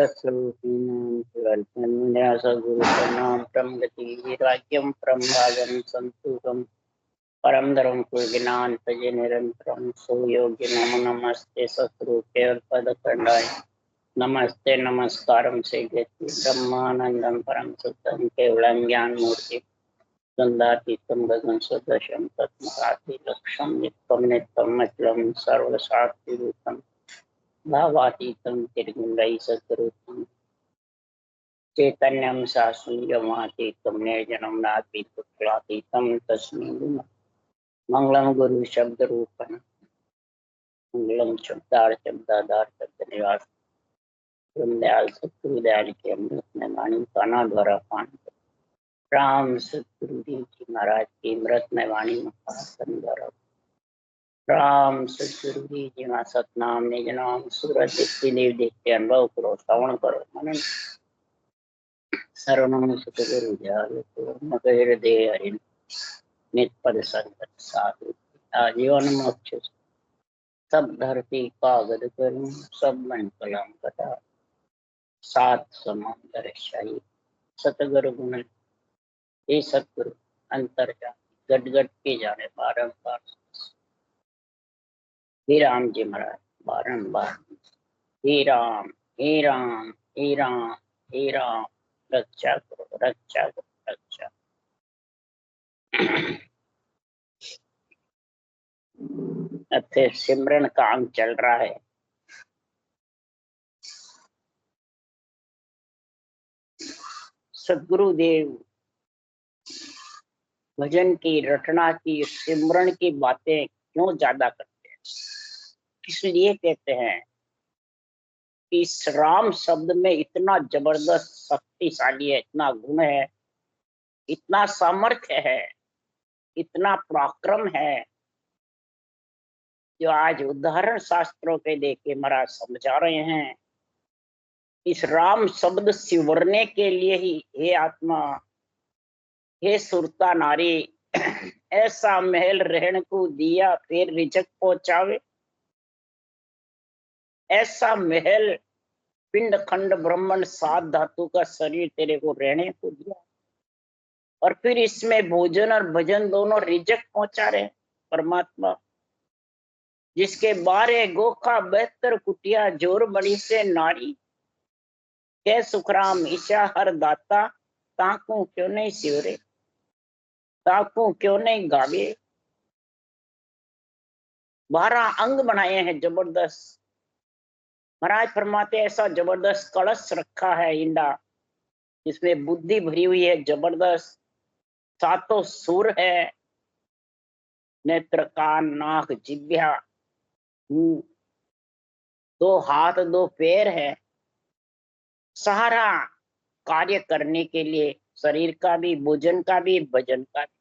सत्स्वरूपिणां सद्गुरुचरणां प्रमगतिराज्यं प्रमभागं संतुकं परम धर्म ज्ञानतजे निरंतरं सुयोग्य नमो नमस्ते सत्रूपे पदखंडाय नमस्ते नमस्कारं सेव्यति ब्रह्मानंदं परम सुतं केवलं ज्ञानमूर्ति गंधातीतं गगन सदृशं तत्महातिलक्षं नित्यं नित्यं अचलं सर्वसाक्षिरूपं भावातीतं तिर्गुणरहितं सद्गुरुं चैतन्यं शास्त्रमतीतं निर्जनं नातीतं तस्मै मंगलम गुरु शब्द रूपन मंगलम शब्दार शब्दाधार शब्द निवास दयाल सतगुरुदयाल के अमृत में वाणी काना द्वारा पान राम सतगुरु जी महाराज की अमृत में वाणी द्वारा राम सतगुरु जी मा सतनाम निज नाम सूरत देव देखते अनुभव करो श्रवण करो मनन शरणम सतगुरु जाल मगर दे हरि नित पद संगत साधु आजीवन मोक्ष सब धरती कागज करूं सब मन कलम कटा सात समुद्र शाही सतगुरु गुण हे सतगुरु अंतर जाने गट गट के जाने बारंबार हे राम जी महाराज बारंबार हे राम हे राम हे राम हे राम रक्षा करो रक्षा करो रक्षा अच्छे सिमरन काम चल रहा है। सदगुरुदेव भजन की रटना की सिमरन की बातें क्यों ज्यादा करते हैं? इसलिए कहते हैं कि इस राम शब्द में इतना जबरदस्त शक्तिशाली है, इतना गुण है, इतना सामर्थ्य है, इतना पराक्रम है, जो आज उदाहरण शास्त्रों के देके महाराज समझा रहे हैं। इस राम शब्द सिमरने के लिए ही हे आत्मा, हे सुरता नारी, ऐसा महल रहने को दिया फिर रिजक पहुंचावे। ऐसा महल पिंड खंड ब्रह्मंड सात धातु का शरीर तेरे को रहने को दिया और फिर इसमें भोजन और भजन दोनों रिजक पहुंचा रहे परमात्मा, जिसके बारे गोखा बेहतर कुटिया जोर बड़ी से नारी के सुखराम ईशा हर दाता ताकू क्यों नहीं सिवरे, ताकू क्यों नहीं गावे। 12 अंग बनाए हैं जबरदस्त। महाराज फरमाते ऐसा जबरदस्त कलश रखा है इंडा, जिसमें बुद्धि भरी हुई है जबरदस्त। सातों सुर है, नेत्र कान नाक जिह्वा, 2 हाथ 2 पैर है, सारा कार्य करने के लिए शरीर का भी, भोजन का भी, भजन का भी।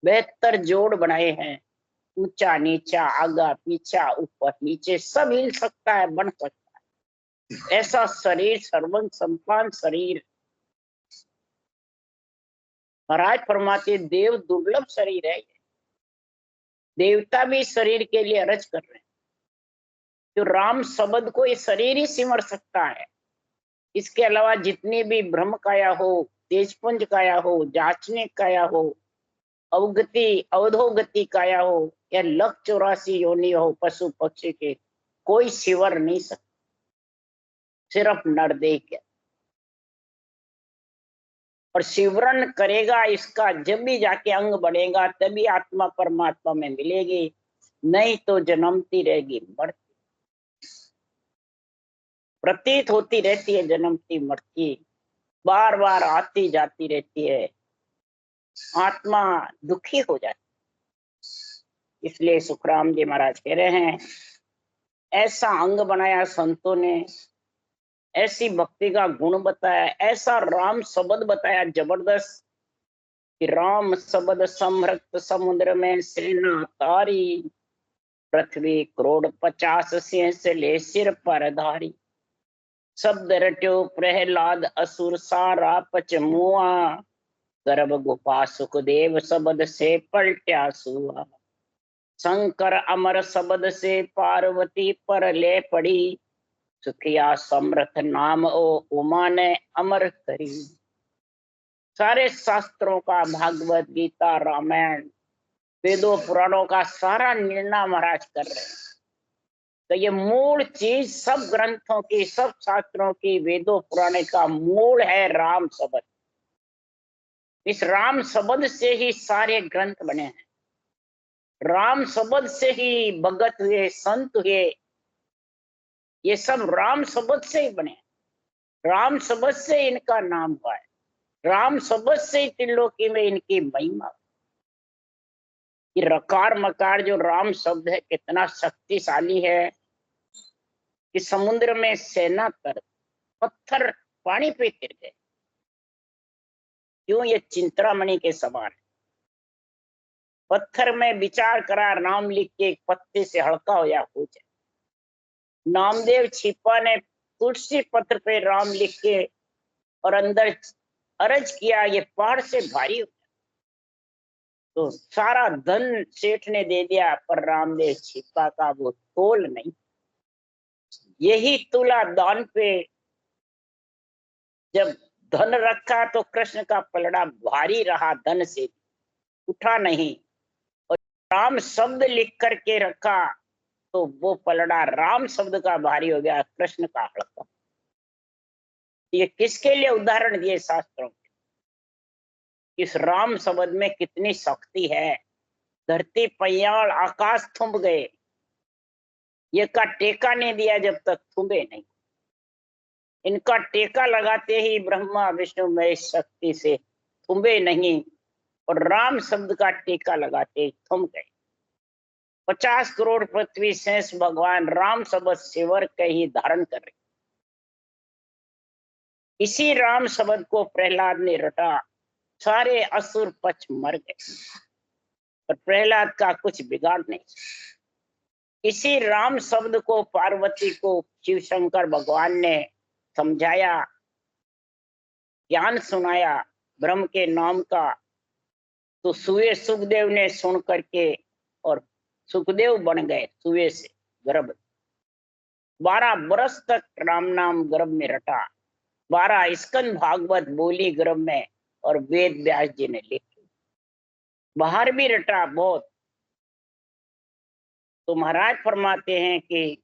बेहतर जोड़ बनाए हैं, ऊंचा नीचा आगा पीछा ऊपर नीचे सब हिल सकता है, बन सकता है। ऐसा शरीर सर्वं संपन्न शरीर। महाराज फरमाते देव दुर्लभ शरीर है, देवता भी शरीर के लिए अरज कर रहे हैं। तो राम शब्द को ये शरीर ही सिमर सकता है। इसके अलावा जितनी भी ब्रह्म काया हो, तेजपुंज काया हो, जाचने काया हो, अवगति अवधोगति काया हो या 184 योनि हो पशु पक्षी के, कोई सिवर नहीं सकता, सिर्फ नरदेह के। और सिवरण करेगा इसका जब भी जाके अंग बढ़ेगा, तभी आत्मा परमात्मा में मिलेगी, नहीं तो जन्मती रहेगी, मरती प्रतीत होती रहती है, जन्मती मरती बार बार आती जाती रहती है, आत्मा दुखी हो जाती। इसलिए सुखराम जी महाराज कह रहे हैं ऐसा अंग बनाया संतों ने, ऐसी भक्ति का गुण बताया, ऐसा राम शब्द बताया जबरदस्त कि राम शब्द समृत समुद्र में सेना तारी, पृथ्वी करोड़ 50 से ले सिर पर धारी। शब्द रट्यो प्रहलाद असुर सारा पचमुआ, गर्भ गुफा सुखदेव शब्द से पलट्या सुआ। शंकर अमर शब्द से पार्वती पर ले पड़ी, सुखिया समर्थ नाम ओ उमा ने अमर करी। सारे शास्त्रों का, भागवत गीता, रामायण, वेदों, पुराणों का सारा निर्णय महाराज कर रहे हैं। तो ये मूल चीज सब ग्रंथों की, सब शास्त्रों की, वेदों पुराणे का मूल है राम शब्द। इस राम शब्द से ही सारे ग्रंथ बने हैं। राम शब्द से ही भगत हुए, संत हुए, ये सब राम शब्द से ही बने। राम शब्द से इनका नाम हुआ है। राम शब्द से ही त्रिलोकी में इनकी महिमा। ये रकार मकार जो राम शब्द है कितना शक्तिशाली है कि समुद्र में सेना कर, पत्थर पानी पे गिर गए। क्यों? ये चिंतामणि के समान है। पत्थर में विचार करा, नाम लिख के एक पत्ते से हल्का हो या हो जाए। नामदेव छिपा ने तुलसी पत्र पे राम लिख के और अंदर अर्ज किया, ये पहाड़ से भारी हो गया। तो सारा धन सेठ ने दे दिया, पर रामदेव छिपा का वो तोल नहीं। यही तुला दान पे जब धन रखा तो कृष्ण का पलड़ा भारी रहा, धन से उठा नहीं। और राम शब्द लिख करके रखा तो वो पलड़ा राम शब्द का भारी हो गया, कृष्ण का हल्का। ये किसके लिए उदाहरण दिए शास्त्रों के? इस राम शब्द में कितनी शक्ति है। धरती पयाल आकाश थुम गए, ये का टेका नहीं दिया जब तक थुमे नहीं। इनका टेका लगाते ही ब्रह्मा विष्णु महेश शक्ति से थुमे नहीं, और राम शब्द का टेका लगाते ही थम गए। 50 करोड़ पृथ्वी शेष भगवान राम शब्द सेवर के ही धारण कर रहे। इसी राम शब्द को प्रहलाद ने रटा, सारे असुर पक्ष मर गए, पर प्रहलाद का कुछ बिगाड़ नहीं। इसी राम शब्द को पार्वती को शिव शंकर भगवान ने समझाया, ज्ञान सुनाया ब्रह्म के नाम का। तो सुए सुखदेव ने सुन करके और सुखदेव बन गए सुए से गर्भ। 12 बरस तक राम नाम गर्भ में रटा। 12 स्कंद भागवत बोली गर्भ में, और वेद व्यास जी ने लिखी। बाहर भी रटा बहुत। तो महाराज फरमाते हैं कि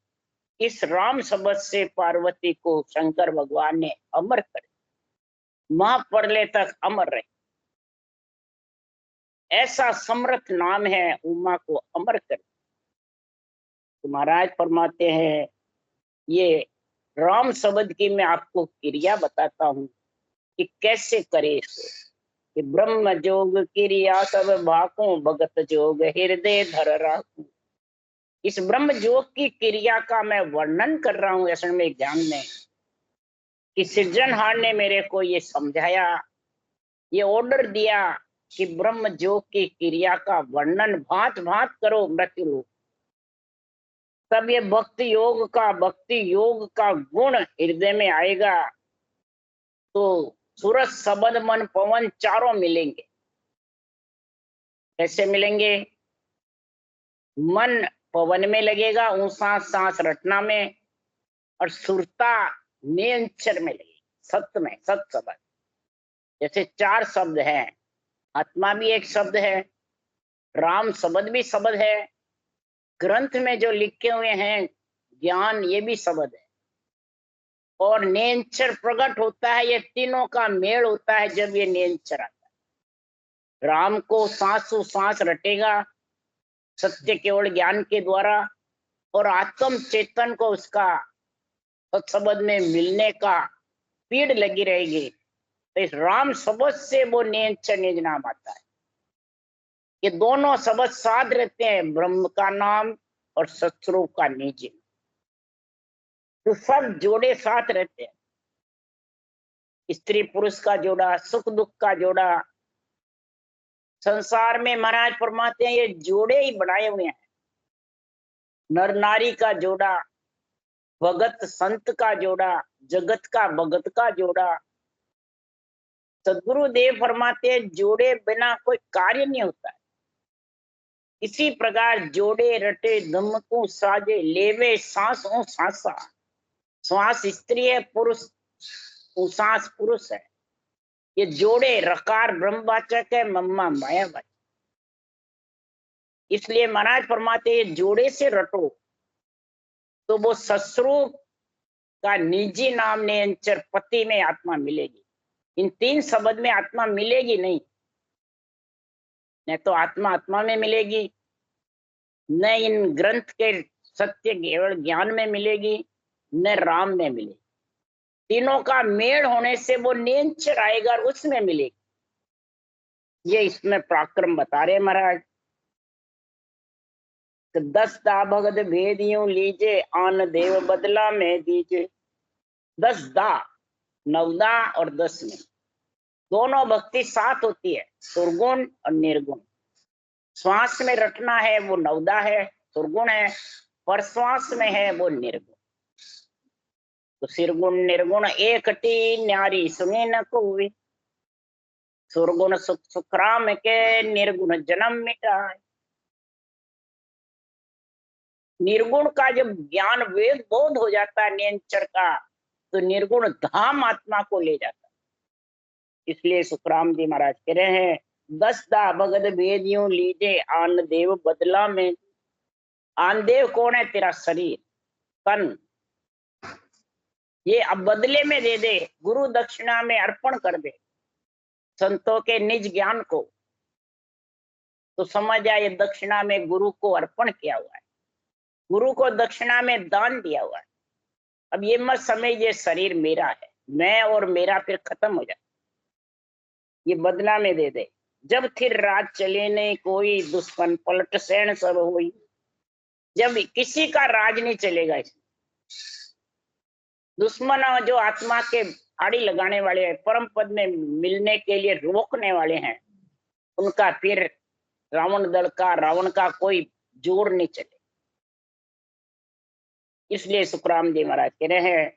इस राम शब्द से पार्वती को शंकर भगवान ने अमर कर, महाप्रलय तक अमर रहे। ऐसा समर्थ नाम है, उमा को अमर कर। तो महाराज फरमाते हैं ये राम शब्द की मैं आपको क्रिया बताता हूं कि कैसे करे इसको। कि ब्रह्म जोग क्रिया सब भाकों, भगत जोग हृदय धर राखूं। इस ब्रह्म जोग की क्रिया का मैं वर्णन कर रहा हूं असल में ज्ञान में, कि सृजनहार ने मेरे को ये समझाया, ये ऑर्डर दिया कि ब्रह्म जोग की क्रिया का वर्णन भांत भांत करो मृत्यु लोग। तब ये भक्ति योग का गुण हृदय में आएगा। तो सूरज शब्द मन पवन चारों मिलेंगे। कैसे मिलेंगे? मन पवन में लगेगा, ऊंसा सांस रटना में, और सुरता नियंचर में लगेगी, सत्य में, सत शब्द। जैसे 4 शब्द हैं, आत्मा भी एक शब्द है, राम शब्द भी शब्द है, ग्रंथ में जो लिखे हुए हैं ज्ञान ये भी शब्द है, और नेंचर प्रकट होता है। ये तीनों का मेल होता है जब ये नेंचर आता है। राम को सांसों सांस रटेगा सत्य केवल ज्ञान के द्वारा, और आत्म चेतन को उसका शब्द में मिलने का पीड़ लगी रहेगी। तो इस राम शब्द से वो नेंचर निज नाम आता है। ये दोनों शब्द साथ रहते हैं, ब्रह्म का नाम और सत्स्वरूप का निज। तो सब जोड़े साथ रहते हैं, स्त्री पुरुष का जोड़ा, सुख दुख का जोड़ा। संसार में महाराज फरमाते हैं ये जोड़े ही बनाए हुए हैं। नर नारी का जोड़ा, भगत संत का जोड़ा, जगत का भगत का जोड़ा। सदगुरु देव फरमाते हैं जोड़े बिना कोई कार्य नहीं होता है। इसी प्रकार जोड़े रटे धमकू साजे, लेवे सांसों सांसा। श्वास स्त्री है, पुरुष उसास पुरुष है। ये जोड़े रकार ब्रह्मवाचक है, मम्मा मायावाचक। इसलिए महाराज फरमाते जोड़े से रटो तो वो ससुर का निजी नाम नियंचर पति में आत्मा मिलेगी। इन तीन शब्द में आत्मा मिलेगी नहीं, न तो आत्मा आत्मा में मिलेगी, न इन ग्रंथ के सत्य केवल ज्ञान में मिलेगी, न राम में मिलेगी। तीनों का मेल होने से वो नियंचर आएगा और उसमें मिलेगी। ये इसमें पराक्रम बता रहे महाराज। 10 दा भगत भेद यूं लीजे, आन देव बदला में दीजे। 10 दा, 9 दा और 10 में दोनों भक्ति साथ होती है, सुरगुण और निर्गुण। श्वास में रटना है वो 9 दा है, सुरगुण है, पर श्वास में है वो निर्गुण। तो सिरगुण निर्गुण एकटी न्यारी सुने न कोई, सुरगुण सुख सुखराम के, निर्गुण जन्म मिटाए। निर्गुण का जब ज्ञान वेद बोध हो जाता है नियंचर का, तो निर्गुण धाम आत्मा को ले जाता है। इसलिए सुखराम जी महाराज कह रहे हैं 10 दा भगत भेद यूं लीजे, आन देव बदला में। आन देव कौन है? तेरा शरीर, तन, ये अब बदले में दे दे, गुरु दक्षिणा में अर्पण कर दे संतों के निज ज्ञान को, तो समझ जाए दक्षिणा में गुरु को अर्पण किया हुआ है, गुरु को दक्षिणा में दान दिया हुआ है। अब ये मत समझिए शरीर मेरा है, मैं और मेरा फिर खत्म हो जाए, ये बदला में दे दे। जब फिर रात चले नहीं कोई, दुश्मन पलट सैन सब हुई। जब किसी का राज नहीं चलेगा इसमें, दुश्मन जो आत्मा के आड़ी लगाने वाले हैं, परम पद में मिलने के लिए रोकने वाले हैं, उनका फिर रावण का कोई जोर नहीं चले। इसलिए सुखराम जी महाराज कह रहे हैं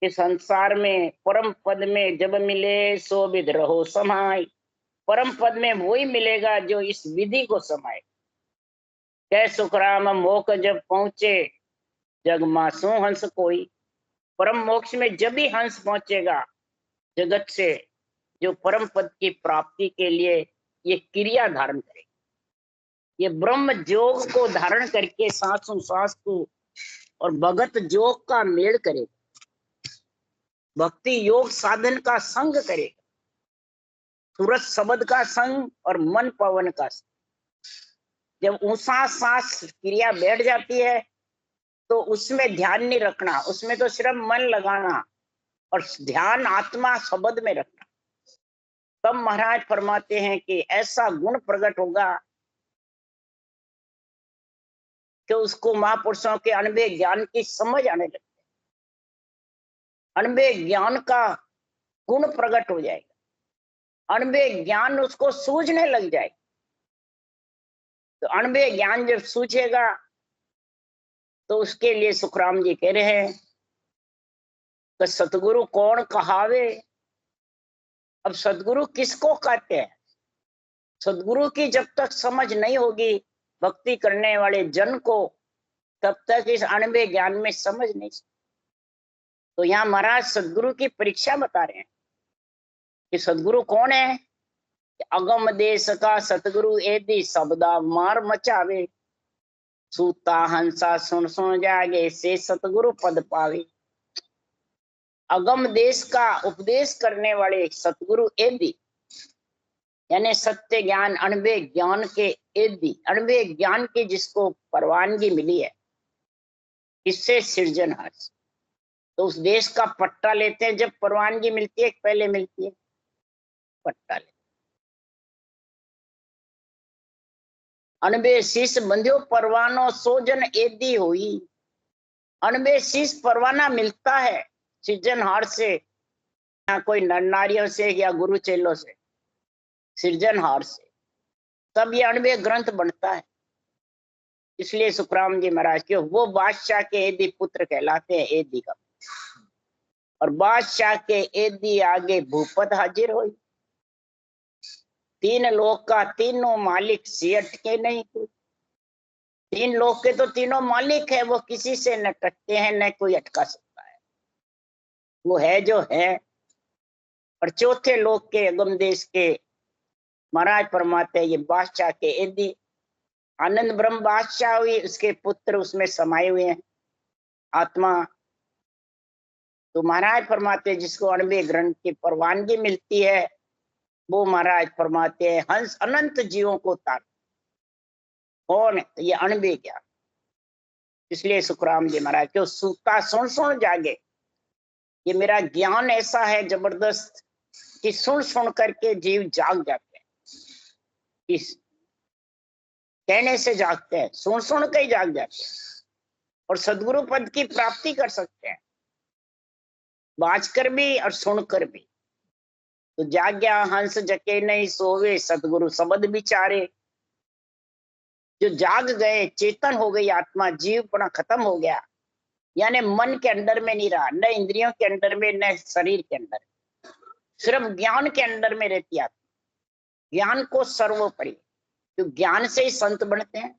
कि संसार में परम पद में जब मिले सो विध रहो समाय। परम पद में वही मिलेगा जो इस विधि को समाए। कह सुखराम मोक्ष जब पहुंचे, जग मासू हंस कोई। परम मोक्ष में जब भी हंस पहुंचेगा जगत से, जो परम पद की प्राप्ति के लिए ये क्रिया धारण करेगा, ये ब्रह्म जोग को धारण करके सांसों सांस को और भगत जोग का मेल करेगा, भक्ति योग साधन का संग करेगा, सूरज शब्द का संग और मन पवन का संग। जब ऊंसा सांस क्रिया बैठ जाती है तो उसमें ध्यान नहीं रखना, उसमें तो सिर्फ मन लगाना और ध्यान आत्मा शब्द में रखना। तब महाराज फरमाते हैं कि ऐसा गुण प्रकट होगा कि उसको महापुरुषों के अनबे ज्ञान की समझ आने लगती है, अनबे ज्ञान का गुण प्रकट हो जाएगा, अनबे ज्ञान उसको सूझने लग जाएगा। तो अनबे ज्ञान जब सूझेगा तो उसके लिए सुखराम जी कह रहे हैं कि सतगुरु कौन कहावे। अब सतगुरु किसको कहते हैं? सतगुरु की जब तक समझ नहीं होगी भक्ति करने वाले जन को, तब तक इस अनबे ज्ञान में समझ नहीं सकते। तो यहाँ महाराज सदगुरु की परीक्षा बता रहे हैं कि सदगुरु कौन है। अगम देश का सतगुरु एदी शब्दा मार मचावे, सूता हंसा सुन सुन जागे से सतगुरु पद पावे। अगम देश का उपदेश करने वाले सतगुरु एदी, यानी सत्य ज्ञान अनबे ज्ञान के एदी, अनबे ज्ञान की जिसको परवानगी मिली है, इससे सृजनहार। तो उस देश का पट्टा लेते हैं जब परवानगी मिलती है, पहले मिलती है पट्टा ले। अनबे शीश बंध्यो परवानो सोजन एदी हुई। अनबे शीश परवाना मिलता है सृजनहार से, या कोई नर नारियों से या गुरु चेलों से, सृजनहार से, तब ये अनबे ग्रंथ बनता है। इसलिए सुखराम जी महाराज के वो बादशाह के एदी पुत्र कहलाते हैं, एदी का। और बादशाह के एदी आगे भूपत हाजिर हो। तीन लोक का तीनों मालिक सियट के नहीं कोई, तीन लोग के तो तीनों मालिक है, वो किसी से न कटते हैं न कोई अटका सकता है, वो है जो है। और चौथे लोग के अगम देश के महाराज परमात्मा ये बादशाह के यदि आनंद ब्रह्म बादशाह हुई, उसके पुत्र उसमें समाये हुए हैं आत्मा। तो महाराज फरमाते जिसको 98 ग्रंथ की परवानगी मिलती है, वो महाराज फरमाते हैं हंस अनंत जीवों को तार। कौन है? ये 98 ज्ञान। इसलिए सुखराम जी महाराज क्यों सूता सुन सुन जागे। ये मेरा ज्ञान ऐसा है जबरदस्त कि सुन सुन करके जीव जाग जाते हैं। इस कहने से जागते हैं, सुन सुन के ही जाग जाते हैं और सदगुरु पद की प्राप्ति कर सकते हैं, बाजकर भी और सुनकर भी। तो जाग्या हंस जके नहीं सोवे, सतगुरु शब्द विचारे। जो जाग गए, चेतन हो गई आत्मा, जीवपना खत्म हो गया, यानी मन के अंदर में नहीं रहा, न इंद्रियों के अंदर में न शरीर के अंदर, सिर्फ ज्ञान के अंदर में रहती आत्मा। ज्ञान को सर्वोपरि, तो ज्ञान से ही संत बनते हैं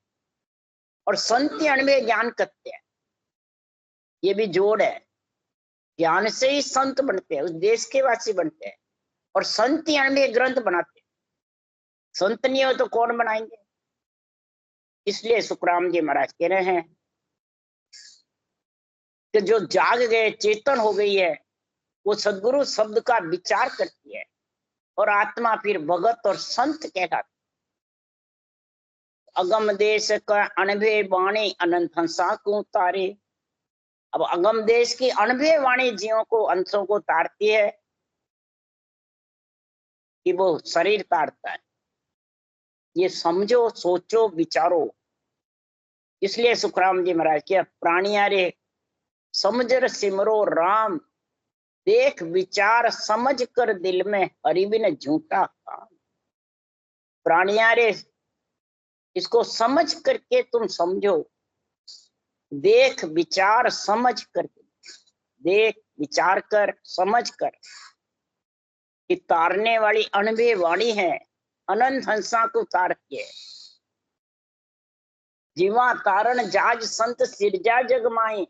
और संत ही अणवे ज्ञान करते हैं। ये भी जोड़ है, ज्ञान से ही संत बनते हैं, उस देश के वासी बनते हैं और संत ही अणवे ग्रंथ बनाते हैं। संत नहीं हो तो कौन बनाएंगे? इसलिए सुखराम जी महाराज कह रहे हैं कि जो जाग गए, चेतन हो गई है, वो सदगुरु शब्द का विचार करती है और आत्मा फिर भगत और संत कहलाती। अगम देश का अनभे वाणी अनंत हंसा को तारे। अब अगम देश की अनभे वाणी जीवों को, अंशों को तारती है कि वो शरीर तारता है। ये समझो, सोचो, विचारो। इसलिए सुखराम जी महाराज के प्राणिया रे समझ सिमरो राम, देख विचार समझ कर दिल में, हरि बिन झूठा काम। प्राणिया रे, इसको समझ करके तुम समझो, देख विचार समझ कर, देख विचार कर समझ कर कि तारने वाली अनभे वाणी है, अनंत हंसा को तारती है। जीवा तारण जाज संत सिरजा जगमाई।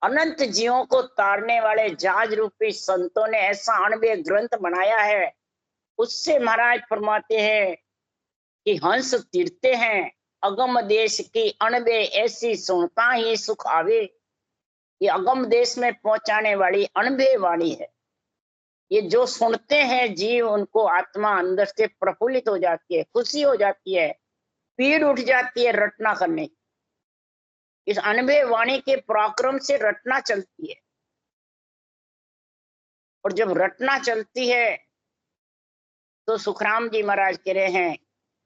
अनंत जीवों को तारने वाले जाज रूपी संतों ने ऐसा अनबे ग्रंथ बनाया है। उससे महाराज फरमाते हैं कि हंस तीरते हैं, अगम देश की अनबे ऐसी सुनता ही सुख आवे। ये अगम देश में पहुंचाने वाली अनबे वाणी है। ये जो सुनते हैं जीव, उनको आत्मा अंदर से प्रफुल्लित हो जाती है, खुशी हो जाती है, पीड़ उठ जाती है रटना करने की। इस अनबे वाणी के पराक्रम से रटना चलती है और जब रटना चलती है तो सुखराम जी महाराज कह रहे हैं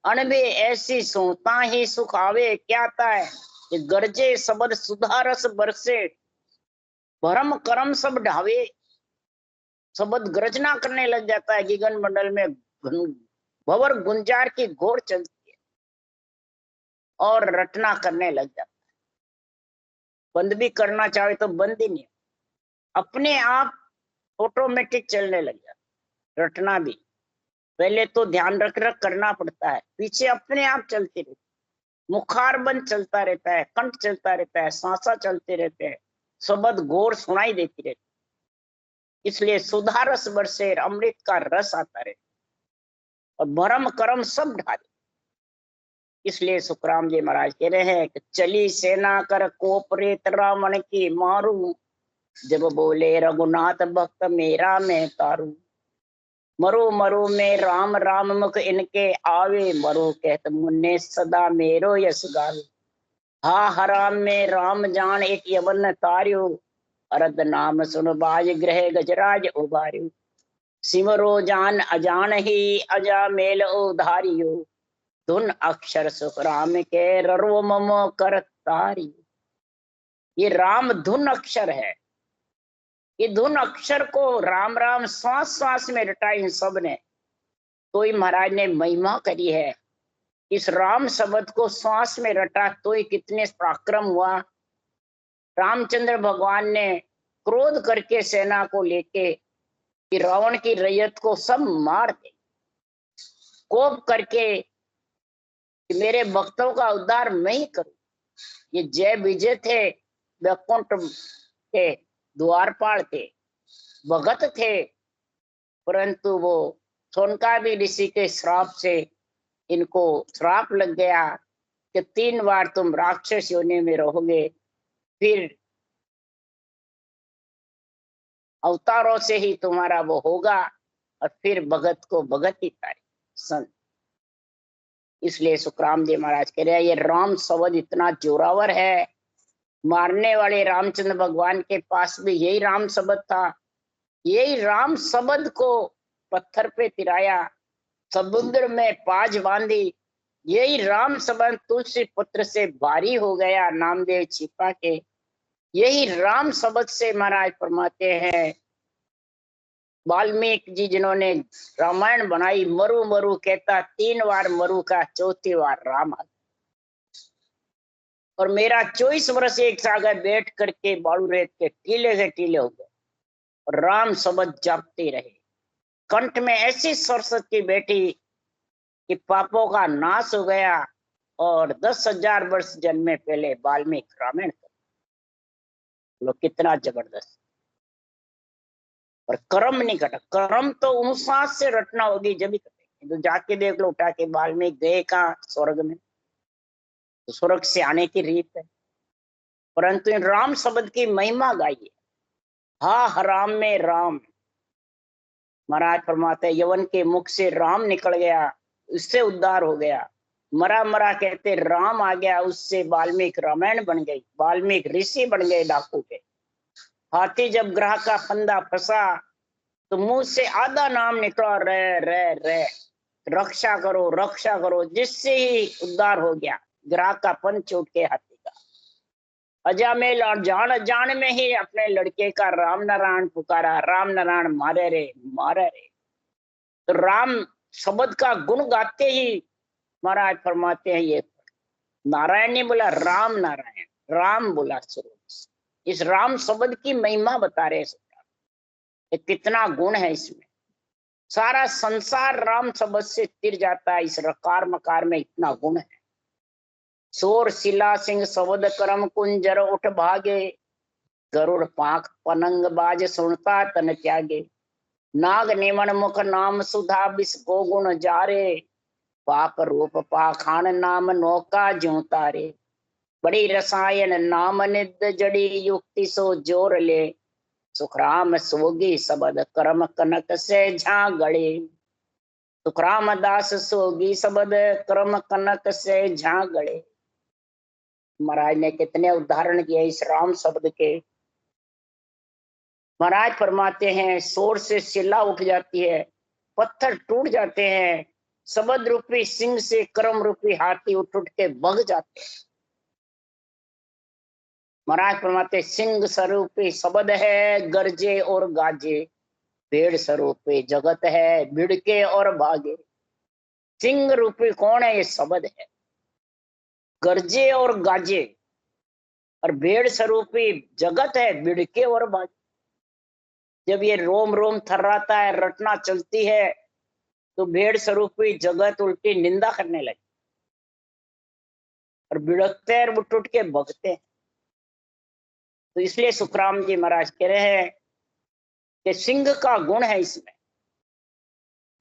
अनबे ऐसी सोता ही सुख आवे। क्या आता है? कि गरजे शब्द सुधा रस बरसे, भरम करम सब ढावे। शब्द गर्जना करने लग जाता है, गगन मंडल में भंवर गुंजार की घोर चलती है और रटना करने लग जाता है। बंद भी करना चाहे तो बंद ही नहीं, अपने आप ऑटोमेटिक चलने लग जाता। रटना भी पहले तो ध्यान रख रख करना पड़ता है, पीछे अपने आप चलती रहती, मुखार बंद चलता रहता है, कंठ चलता रहता है, सांसा चलते रहते हैं, शब्द घोर सुनाई देती रहती। इसलिए सुधा रस बरसे, अमृत का रस आता रहे और भरम करम सब ढाले। इसलिए सुखराम जी महाराज कह रहे हैं कि चली सेना कर कोपरेत रावण की मारू, जब बोले रघुनाथ भक्त मेरा मैं तारू। मरो मरो में राम राम मुख इनके आवे, मरो कहत मुन्ने सदा मेरो यश गावे। हा हराम में राम जान एक यवन तार्यो, अरद नाम सुन बाज ग्रह गजराज उबार्यो। सिमरो जान अजान ही अजा मेल उधारियो, धुन अक्षर सुख राम के ररो ममो कर तारी। ये राम धुन अक्षर है। ये धुन अक्षर को राम राम श्वास श्वास में रटा इन सब ने, तो ही महाराज ने महिमा करी है। इस राम शब्द को श्वास में रटा तो ही कितने पराक्रम हुआ। रामचंद्र भगवान ने क्रोध करके सेना को लेके कि रावण की रैयत को सब मार दे, कोप करके कि मेरे भक्तों का उद्धार मैं ही करूं। ये जय विजय थे, वैकुंठ के द्वारपाल थे, भगत थे, परंतु वो सोनकाबी ऋषि के श्राप से इनको श्राप लग गया कि 3 बार तुम राक्षस योनि में रहोगे, फिर अवतारों से ही तुम्हारा वो होगा, और फिर भगत को भगत ही तारे संत। इसलिए सुखराम जी महाराज कह रहे हैं, ये राम शब्द इतना जोरावर है, मारने वाले रामचंद्र भगवान के पास भी यही राम शब्द था। यही राम शब्द को पत्थर पे तिराया, समुद्र में पाज बांधी। यही राम शब्द तुलसी पुत्र से भारी हो गया, नामदेव छिपा के। यही राम शब्द से महाराज फरमाते हैं वाल्मीकि जी, जिन्होंने रामायण बनाई, मरु मरु कहता 3 बार मरु का, 4थी बार राम आ। और मेरा 24 वर्ष एक सागर बैठ करके बालू रेत के टीले से टीले हो गए, और राम शब्द जापते रहे। कंठ में ऐसी सरस्वती बैठी कि पापों का नाश हो गया, और 10,000 वर्ष जन्मे पहले वाल्मीकि रामायण कर। लो कितना जबरदस्त। और कर्म नहीं कटा, कर्म तो उनसास से रटना होगी जब ही कटेगी। तो जाके देख लो, उठा के वाल्मीकि गए कहाँ? स्वर्ग में। तो स्वर्ग से आने की रीत है, परंतु इन राम शब्द की महिमा गाइए। हा हराम में राम, महाराज फरमाते हैं यवन के मुख से राम निकल गया, उससे उद्धार हो गया। मरा मरा कहते राम आ गया, उससे वाल्मीकि रामायण बन गई, वाल्मीकि ऋषि बन गए डाकू के। हाथी जब ग्रह का फंदा फंसा तो मुंह से आधा नाम निकला, रे रे रे, रक्षा करो रक्षा करो, जिससे ही उद्धार हो गया। ग्रह का पंच छूट के हाथी का। अजामेल और जान जान में ही अपने लड़के का राम नारायण पुकारा, राम नारायण मारे रे मारे रे। तो राम शब्द का गुण गाते ही महाराज फरमाते हैं, ये नारायण ने बोला राम नारायण, राम बोला शुरू। इस राम शब्द की महिमा बता रहे हैं, कितना गुण है इसमें। सारा संसार राम शब्द से तिर जाता है, इस रकार मकार में इतना गुण है। सोर शिला सिंह शब्द करम कुंजर उठ भागे, गरुड़ पाख पनंग बाज सुनता तन त्यागे। नाग निमन मुख नाम सुधा विष को गुण जारे, पाप रूप पाखान नाम नौका ज्यों तारे। बड़ी रसायन नाम निद जड़ी युक्ति सो जोर ले, सुखराम सोगी शब्द कर्म कनक से झागड़े। सुखराम दास सोगी शब्द कर्म कनक से झागड़े। महाराज ने कितने उदाहरण किए इस राम शब्द के। महाराज फरमाते हैं शोर से शिला उठ जाती है, पत्थर टूट जाते हैं, शब्द रूपी सिंह से कर्म रूपी हाथी उठ उठ के भग जाते हैं। महाराज फरमाते सिंह स्वरूपी शब्द है, गरजे और गाजे, भेड़ स्वरूपी जगत है, भिड़के और भागे। सिंह रूपी कौन है? ये शब्द है। गरजे और गाजे, और भेड़ स्वरूपी जगत है, भिड़के और भागे। जब ये रोम रोम थर्राता है, रटना चलती है, तो भेड़ स्वरूपी जगत उल्टी निंदा करने लगे, और भिड़कते हैं, उठ उठ के भगते हैं। तो इसलिए सुखराम जी महाराज कह रहे हैं कि सिंह का गुण है इसमें।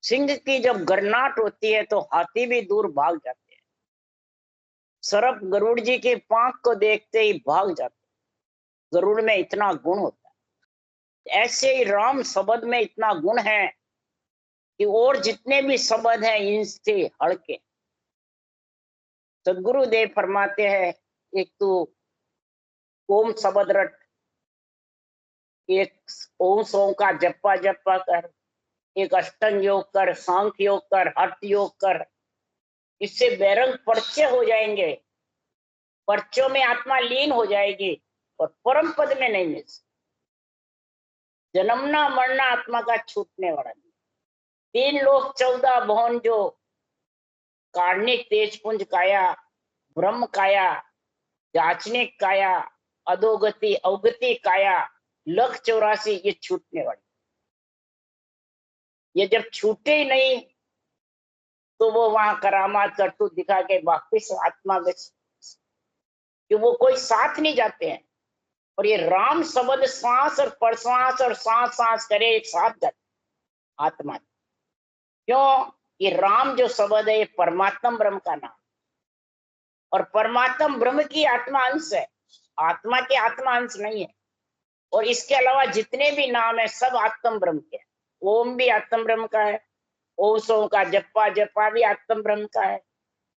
सिंह की जब गर्नाट होती है तो हाथी भी दूर भाग जाते हैं। सर्प गरुड़ जी के पांख को देखते ही भाग जाते हैं। गरुड़ में इतना गुण होता है। ऐसे ही राम शब्द में इतना गुण है कि और जितने भी शब्द हैं इनसे हड़के। सदगुरुदेव फरमाते हैं एक तो ओम शब्द रट, एक ओम सोम का जप्पा जप्पा कर, एक अष्टंग योग कर, सांख्य योग कर, हठ योग कर। इससे बैरंग पर्चे हो जाएंगे, पर्चों में आत्मा लीन हो जाएगी और परम पद में नहीं मिल सकती। जन्मना मरना आत्मा का छूटने वाला नहीं। 3 लोक 14 भवन जो कार्णिक तेजपुंज काया, ब्रह्म काया, जाचनिक काया, अधोगति अवगति काया, 1,84,000 ये छूटने वाली। ये जब छूटे ही नहीं तो वो वहां करामात करतूत दिखा के वापिस आत्मा में, कि वो कोई साथ नहीं जाते हैं। और ये राम शब्द श्वास और प्रश्वास और सांस सांस करे एक साथ जाते आत्मा। क्यों? ये राम जो शब्द है ये परमात्मा ब्रह्म का नाम, और परमात्मा ब्रह्म की आत्मा अंश है, आत्मा के आत्मा अंश नहीं है। और इसके अलावा जितने भी नाम है सब आत्म ब्रह्म के हैं। ओम भी आत्म ब्रह्म का है, ओसों का जप्पा जप्पा भी आत्म ब्रह्म का है,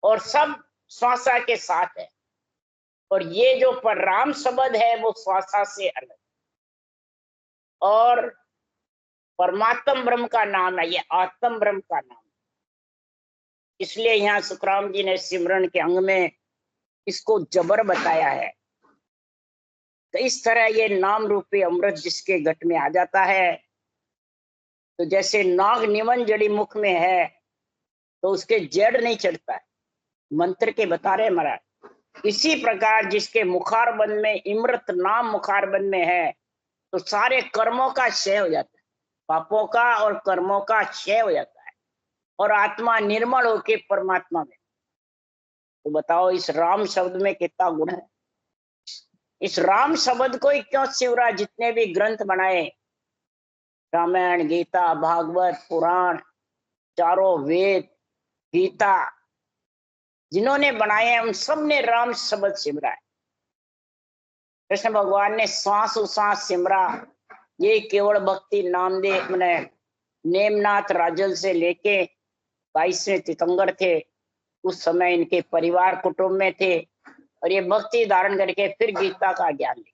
और सब श्वासा के साथ है। और ये जो पर राम शब्द है वो श्वासा से अलग, और परमात्म ब्रह्म का नाम है, ये आत्म ब्रह्म का नाम। इसलिए यहाँ सुखराम जी ने सिमरन के अंग में इसको जबर बताया है। तो इस तरह ये नाम रूपी अमृत जिसके घट में आ जाता है, तो जैसे नाग निवन जड़ी मुख में है तो उसके जड़ नहीं चढ़ता है, मंत्र के बता रहे महाराज। इसी प्रकार जिसके मुखारबंद में इमृत नाम मुखारबंद में है तो सारे कर्मों का क्षय हो जाता है, पापों का और कर्मों का क्षय हो जाता है, और आत्मा निर्मल होके परमात्मा में। तो बताओ इस राम शब्द में कितना गुण है। इस राम शब्द को ही क्यों शिवराज जितने भी ग्रंथ बनाए, रामायण गीता भागवत पुराण चारों वेद गीता जिन्होंने बनाए हैं उन सब ने राम शब्द सिमरा है। कृष्ण भगवान ने श्वास उश्वास सिमरा। ये केवल भक्ति नामदेव ने नेमनाथ राजल से लेके 22वें तीर्थंकर थे, उस समय इनके परिवार कुटुंब में थे, और ये भक्ति धारण करके फिर गीता का ज्ञान लिया।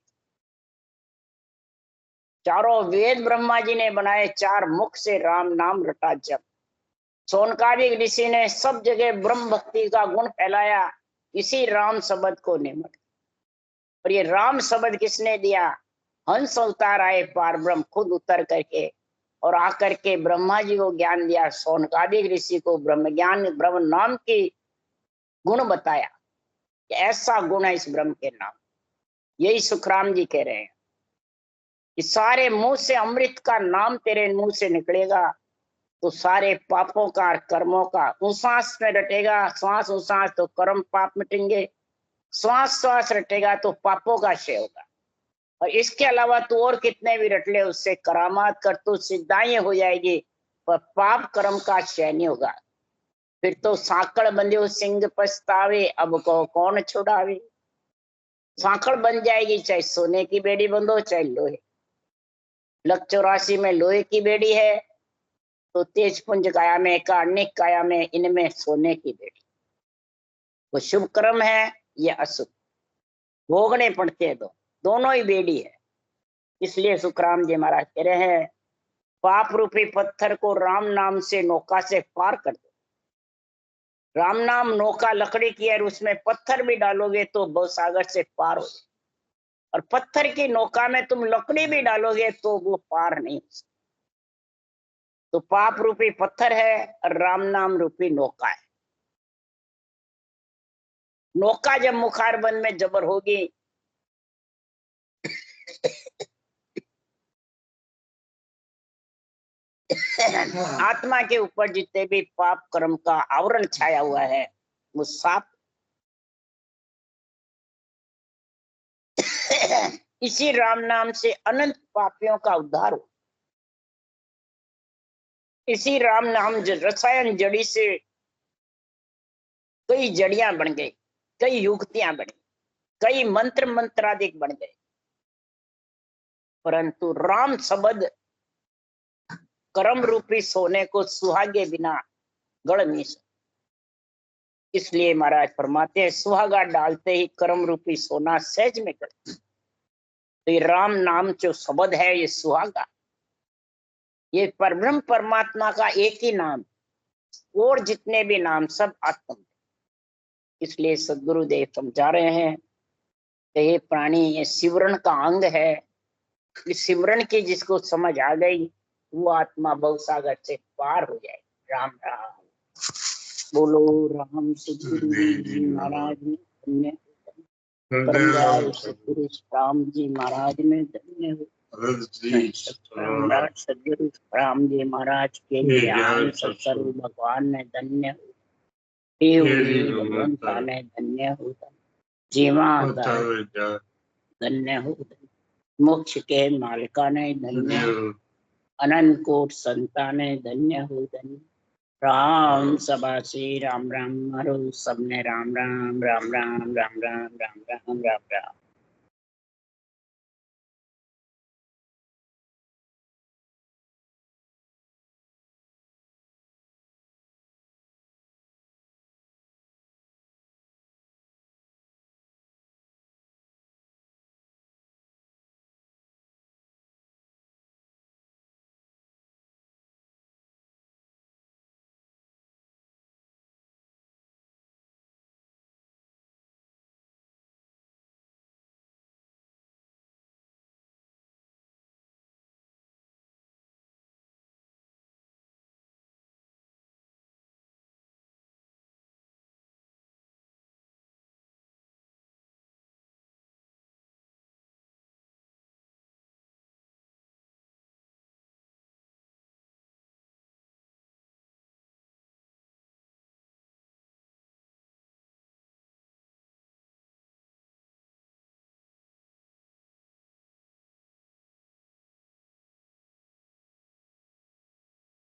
चारों वेद ब्रह्मा जी ने बनाए, 4 मुख से राम नाम रटा जप। सोनकादिक ऋषि ने सब जगह ब्रह्म भक्ति का गुण फैलाया, इसी राम शब्द को निमट। और ये राम शब्द किसने दिया? हंस अवतार आए पार ब्रह्म खुद उतर करके, और आकर के ब्रह्मा जी को ज्ञान दिया, सोनकादिक ऋषि को ब्रह्म ज्ञान ब्रह्म नाम की गुण बताया कि ऐसा गुण है इस ब्रह्म के नाम। यही सुखराम जी कह रहे हैं कि सारे मुंह से अमृत का नाम तेरे मुंह से निकलेगा तो सारे पापों का कर्मों का उश्वास में रटेगा, श्वास उश्वास तो कर्म पाप मिटेंगे, श्वास श्वास रटेगा तो पापों का क्षय होगा। और इसके अलावा तो और कितने भी रट ले उससे करामात कर तो सिद्धाएं हो जाएगी, पर पाप कर्म का क्षय नहीं होगा। फिर तो साकड़ बंधे सिंह पछतावे, अब को कौन छुड़ावे। साकड़ बन जाएगी, चाहे सोने की बेड़ी बंधो चाहे लोहे। लक 84 में लोहे की बेड़ी है तो तेज पुंज काया में कार्णिक काया में इनमें सोने की बेड़ी। वो शुभ कर्म है, ये अशुभ भोगने पड़ते हैं, दोनों ही बेड़ी है। इसलिए सुखराम जी महाराज कह रहे हैं पाप रूपी पत्थर को राम नाम से नौका से पार कर दो। राम नाम नौका लकड़ी की है, उसमें पत्थर भी डालोगे तो भवसागर से पार हो। और पत्थर की नौका में तुम लकड़ी भी डालोगे तो वो पार नहीं हो सकती। तो पाप रूपी पत्थर है और राम नाम रूपी नौका है। नौका जब मुखारबंद में जबर होगी आत्मा के ऊपर जितने भी पाप कर्म का आवरण छाया हुआ है वो साफ। इसी राम नाम से अनंत पापियों का उद्धार हो। इसी राम नाम रसायन जड़ी से कई जड़ियां बन गई, कई युक्तियां बनी, कई मंत्र मंत्रादिक बन गए, परंतु राम शब्द कर्म रूपी सोने को सुहागे बिना गढ़ नहीं सकते। इसलिए महाराज फरमाते हैं सुहागा डालते ही कर्म रूपी सोना सहज में गढ़। तो ये राम नाम जो शब्द है ये सुहागा, ये परब्रह्म परमात्मा का एक ही नाम, और जितने भी नाम सब आत्म। इसलिए सदगुरुदेव समझा रहे हैं कि ये प्राणी ये सिमरन का अंग है। इस सिमरन की जिसको समझ आ गई वो आत्मा भवसागर से पार हो जाए। राम राम बोलो। राम सदगुरु जी महाराज ने धन्य, परमदास सतपुरुष राम जी महाराज ने धन्य हो। सदगुरु राम जी महाराज के ज्ञान सत्सर्व भगवान ने धन्य हो। भगवंता ने धन्य हो जीवा धन्य हो मोक्ष के मालिका ने धन्य अनंत कोट संता ने धन्य हो धन्य राम सभा से राम राम हरो सबने राम राम राम राम राम राम राम राम राम राम राम।